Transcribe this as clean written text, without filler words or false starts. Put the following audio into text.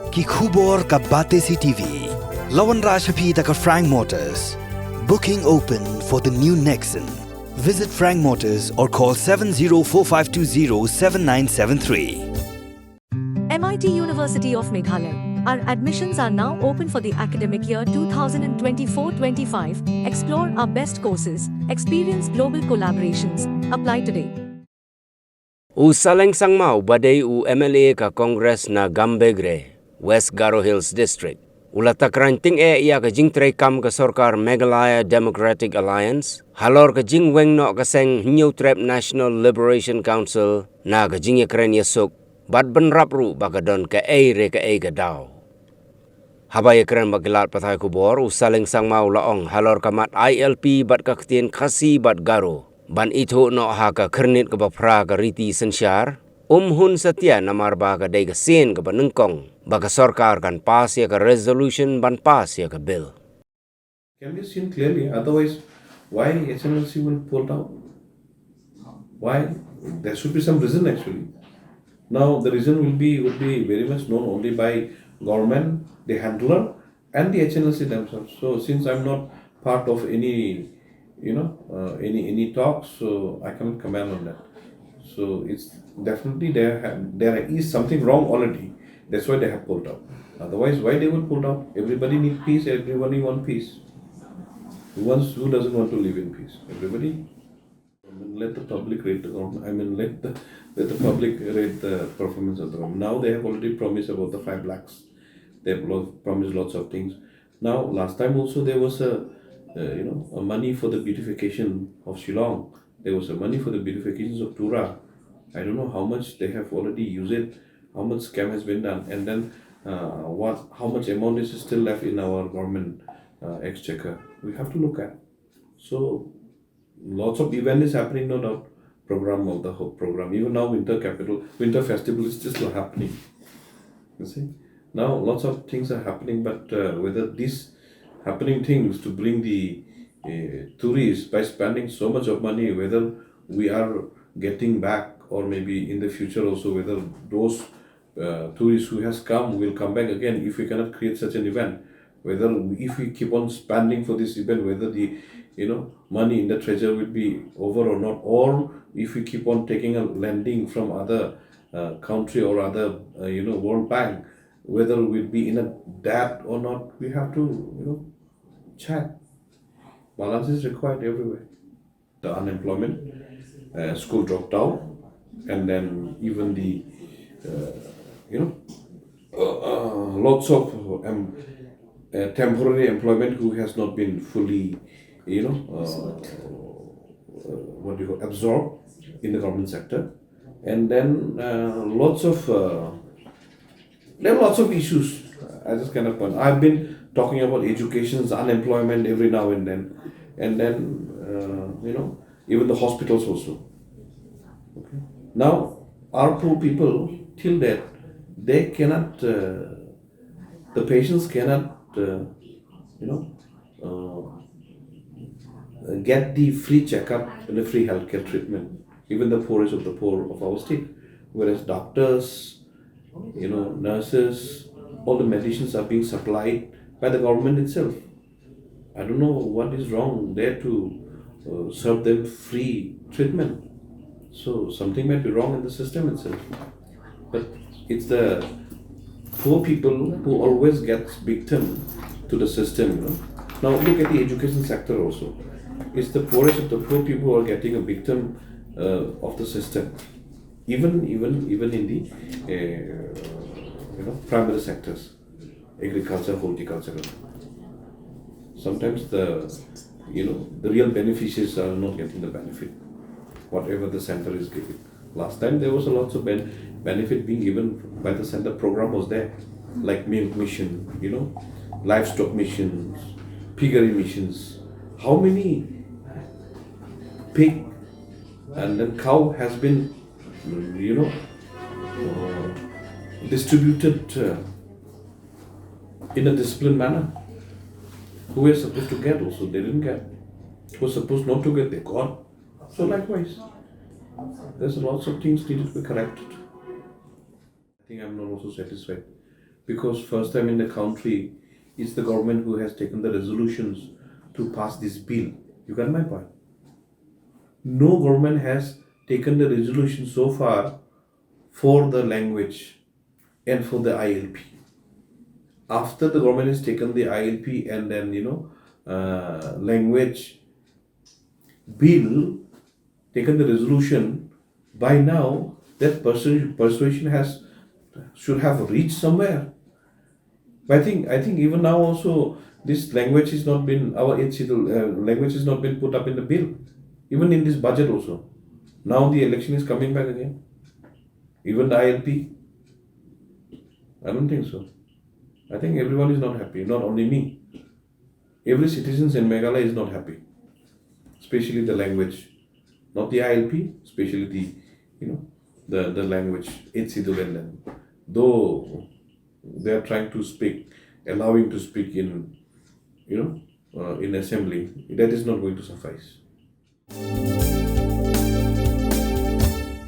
ki khubor ka bate si TV. Lawan Rashapi taka Frank Motors. Booking open for the new Nexon. Visit Frank Motors or call 7045207973. MIT University of Meghalaya. Our admissions are now open for the academic year 2024-25. Explore our best courses, experience global collaborations. Apply today. U Saleng sangmau badai u MLA ka Congress na Gambegre, West Garo Hills District. Ulata kranting ia ka jing kam ka Sorkar Meghalaya Democratic Alliance, halor ka jing Weng no ka seng New Trap National Liberation Council na ka Jingïakren Ïasuk, bad benrapru bagadon Kaei re Kaei ka daw. Habay kren magilat patay kubor u Saleng sangmau laong halor kamat ILP bat ka ktien kasi bat Garo. Ban ito no ha ka kernit ka bapra ka riti sensyar, hun satya namarba ka day ka sin ka panengkong, baka Sorkar kan pas ya ka resolution ban pas ya ka bill. Can be seen clearly, otherwise why HNLC will pull out? Why? There should be some reason actually. Now the reason would be very much known only by government, the handler and the HNLC themselves. So since I'm not part of any any talks, so I cannot comment on that. So it's definitely there is something wrong already. That's why they have pulled out. Otherwise, why they would pull out? Everybody need peace. Everybody want peace. Who doesn't want to live in peace? Everybody. Let the public rate the government. Let the public rate the performance of the government. Now they have already promised about the 5 lakhs. They have promised lots of things. Now last time also there was a money for the beautification of Shillong. There was a money for the beautifications of Tura. I don't know how much they have already used it, how much scam has been done, and then how much amount is still left in our government exchequer. We have to look at. So lots of event is happening, no doubt. Program of the whole program. Even now winter festival is still happening. You see? Now lots of things are happening, but whether these happening things to bring the tourists by spending so much of money, whether we are getting back, or maybe in the future also whether those tourists who has come will come back again if we cannot create such an event, whether if we keep on spending for this event, whether the money in the treasure will be over or not, or if we keep on taking a lending from other country or other World Bank, whether we'll be in a debt or not, we have to check. Balance is required everywhere. The unemployment, school dropped out, and then even the lots of temporary employment who has not been fully absorbed in the government sector, and then lots of issues. I just kind of point. I've been talking about education, unemployment every now and then even the hospitals also. Okay. Now our poor people, till that they cannot, the patients cannot, get the free checkup and the free healthcare treatment. Even the poorest of the poor of our state, whereas doctors, nurses, all the medicines are being supplied by the government itself. I don't know what is wrong there to serve them free treatment. So something might be wrong in the system itself. But it's the poor people who always gets victim to the system. Now look at the education sector also. It's the poorest of the poor people who are getting a victim of the system. Even in the primary sectors, agriculture, horticulture. Sometimes the real beneficiaries are not getting the benefit, whatever the center is giving. Last time there was a lot of benefit being given by the center. Program was there, like milk mission, livestock missions, piggery missions. How many pig and then cow has been distributed in a disciplined manner? Who were supposed to get also, they didn't get. Who were supposed not to get, they got. So likewise, there's lots of things needed to be corrected. I think I'm not also satisfied. because first time in the country, it's the government who has taken the resolutions to pass this bill. You got my point? No government has taken the resolution so far for the language and for the ILP. After the government has taken the ILP and then language bill, taken the resolution, by now that persuasion should have reached somewhere. But I think even now also this language is not been language has not been put up in the bill, even in this budget also. Now the election is coming back again. Even the ILP, I don't think so. I think everyone is not happy, not only me. Every citizen in Meghalaya is not happy, especially the language, not the ILP, especially the language, Ïasuk. Though they are trying to speak, allowing to speak in assembly, that is not going to suffice.